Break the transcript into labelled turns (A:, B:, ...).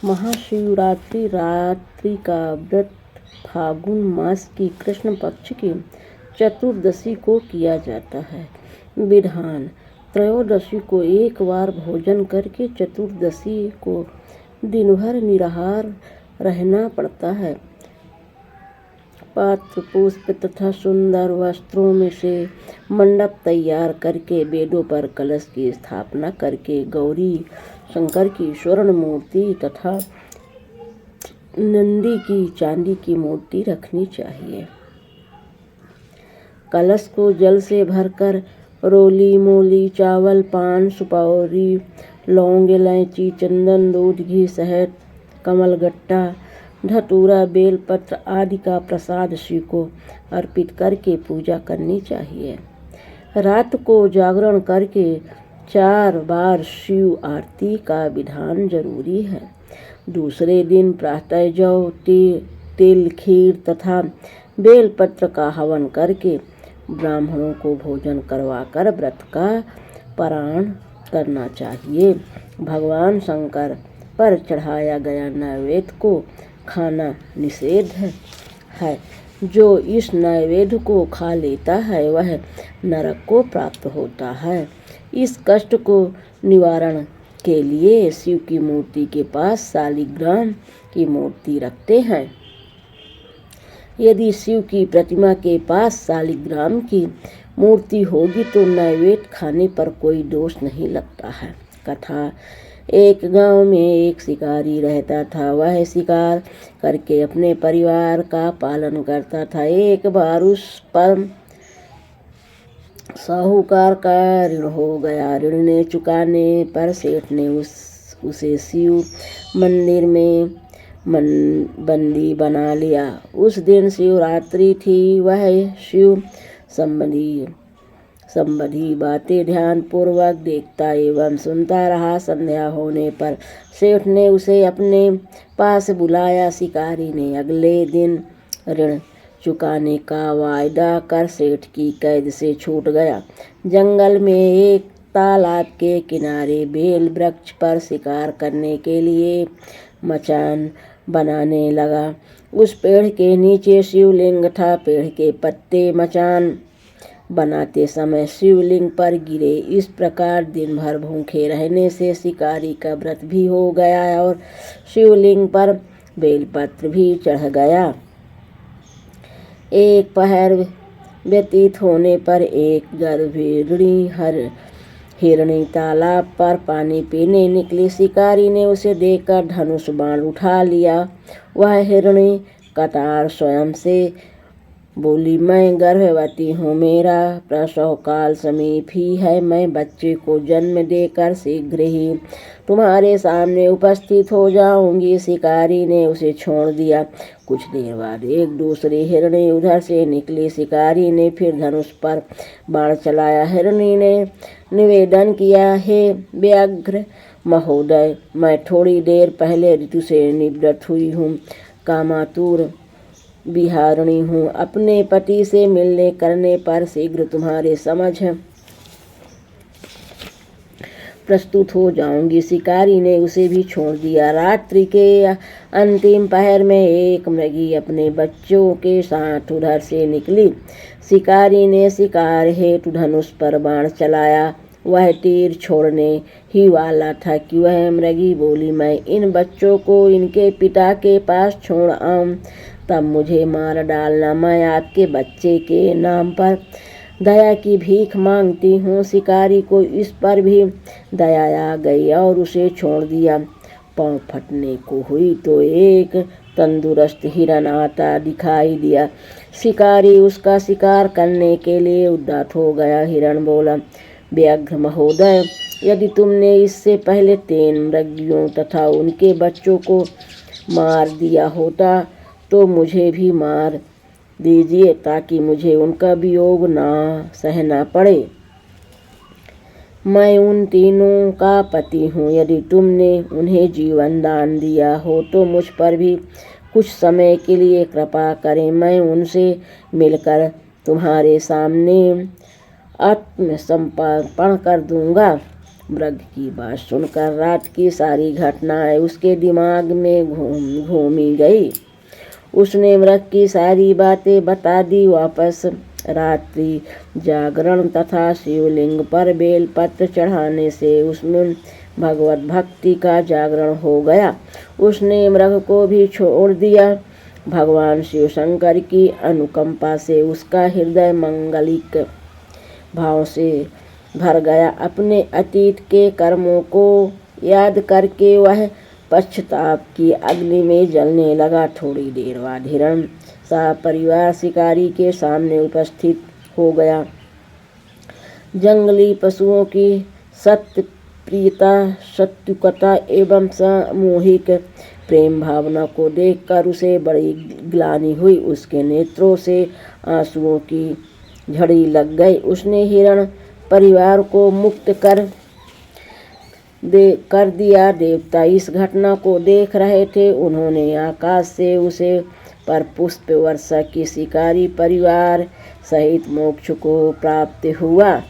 A: महाशिवरात्रि रात्रि का व्रत फाल्गुन मास की कृष्ण पक्ष की चतुर्दशी को किया जाता है। विधान: त्रयोदशी को एक बार भोजन करके चतुर्दशी को दिन भर निराहार रहना पड़ता है। पात्र, पुष्प तथा सुंदर वस्त्रों में से मंडप तैयार करके वेदों पर कलश की स्थापना करके गौरी शंकर की स्वर्ण मूर्ति तथा नंदी की चांदी की मूर्ति रखनी चाहिए। कलश को जल से भरकर रोली, मूली, चावल, पान, सुपारी, लौंग, इलायची, चंदन, दूध, घी, शहद, कमलगट्टा, धतूरा, बेलपत्र आदि का प्रसाद शिव को अर्पित करके पूजा करनी चाहिए। रात को जागरण करके 4 बार शिव आरती का विधान जरूरी है। दूसरे दिन प्रातः जौ, तिल, खीर तथा बेलपत्र का हवन करके ब्राह्मणों को भोजन करवाकर व्रत का पारण करना चाहिए। भगवान शंकर पर चढ़ाया गया नैवेद्य को खाना निषेध है। जो इस नैवेद्य को खा लेता है वह नरक को प्राप्त होता है। इस कष्ट को निवारण के लिए शिव की मूर्ति के पास शालिग्राम की मूर्ति रखते हैं। यदि शिव की प्रतिमा के पास शालिग्राम की मूर्ति होगी तो नैवेद्य खाने पर कोई दोष नहीं लगता है। कथा: एक गांव में एक शिकारी रहता था। वह शिकार करके अपने परिवार का पालन करता था। एक बार उस पर साहूकार का ऋण हो गया। ऋण ने चुकाने पर सेठ ने उसे शिव मंदिर में बंदी बना लिया। उस दिन शिवरात्रि थी। वह शिव संबंधी बातें ध्यान पूर्वक देखता एवं सुनता रहा। संध्या होने पर सेठ ने उसे अपने पास बुलाया। शिकारी ने अगले दिन ऋण चुकाने का वायदा कर सेठ की कैद से छूट गया। जंगल में एक तालाब के किनारे बेल वृक्ष पर शिकार करने के लिए मचान बनाने लगा। उस पेड़ के नीचे शिवलिंग था। पेड़ के पत्ते मचान बनाते समय शिवलिंग पर गिरे। इस प्रकार दिन भर भूखे रहने से शिकारी का व्रत भी हो गया और शिवलिंग पर बेलपत्र भी चढ़ गया। एक पहर व्यतीत होने पर एक गर्भिणी हिरणी तालाब पर पानी पीने निकली। शिकारी ने उसे देखकर धनुष बाण उठा लिया। वह हिरणी कतार स्वयं से बोली, मैं गर्भवती हूँ, मेरा प्रसव काल समीप ही है। मैं बच्चे को जन्म देकर शीघ्र ही तुम्हारे सामने उपस्थित हो जाऊंगी। शिकारी ने उसे छोड़ दिया। कुछ देर बाद एक दूसरी हिरणी उधर से निकली। शिकारी ने फिर धनुष पर बाण चलाया। हिरणी ने निवेदन किया, हे व्याघ्र महोदय, मैं थोड़ी देर पहले ऋतु से निवृत्त हुई हूँ, कामातुर विहारिणी हूँ। अपने पति से मिलने करने पर शीघ्र तुम्हारे समझ प्रस्तुत हो जाऊंगी। शिकारी ने उसे भी छोड़ दिया। रात्रि के अंतिम पहर में एक मृगी अपने बच्चों के साथ उधर से निकली। शिकारी ने शिकार हेतु धनुष पर बाण चलाया। वह तीर छोड़ने ही वाला था कि वह मृगी बोली, मैं इन बच्चों को इनके पिता के पास छोड़ आऊं, तब मुझे मार डालना। मैं आपके बच्चे के नाम पर दया की भीख मांगती हूँ। शिकारी को इस पर भी दया आ गई और उसे छोड़ दिया। पाँव फटने को हुई तो एक तंदुरुस्त हिरन आता दिखाई दिया। शिकारी उसका शिकार करने के लिए उद्यत हो गया। हिरन बोला, व्याघ्र महोदय, यदि तुमने इससे पहले 3 मृगियों तथा उनके बच्चों को मार दिया होता तो मुझे भी मार दीजिए, ताकि मुझे उनका वियोग ना सहना पड़े। मैं उन तीनों का पति हूँ। यदि तुमने उन्हें जीवन दान दिया हो तो मुझ पर भी कुछ समय के लिए कृपा करें। मैं उनसे मिलकर तुम्हारे सामने आत्मसमर्पण कर दूंगा। मृग की बात सुनकर रात की सारी घटनाएं उसके दिमाग में घूमी गई। उसने मृग की सारी बातें बता दी। वापस रात्रि जागरण तथा शिवलिंग पर बेलपत्र चढ़ाने से उसमें भगवत भक्ति का जागरण हो गया। उसने मृग को भी छोड़ दिया। भगवान शिव शंकर की अनुकंपा से उसका हृदय मंगलिक भाव से भर गया। अपने अतीत के कर्मों को याद करके वह पश्चाताप की अग्नि में जलने लगा। थोड़ी देर बाद हिरण सा परिवार शिकारी के सामने उपस्थित हो गया। जंगली पशुओं की सत्यप्रियता, सत्युकता एवं सामूहिक प्रेम भावना को देखकर उसे बड़ी ग्लानि हुई। उसके नेत्रों से आंसुओं की झड़ी लग गई। उसने हिरण परिवार को मुक्त कर दिया। देवता इस घटना को देख रहे थे। उन्होंने आकाश से उसे पर पुष्प वर्षा की शिकारी परिवार सहित मोक्ष को प्राप्त हुआ।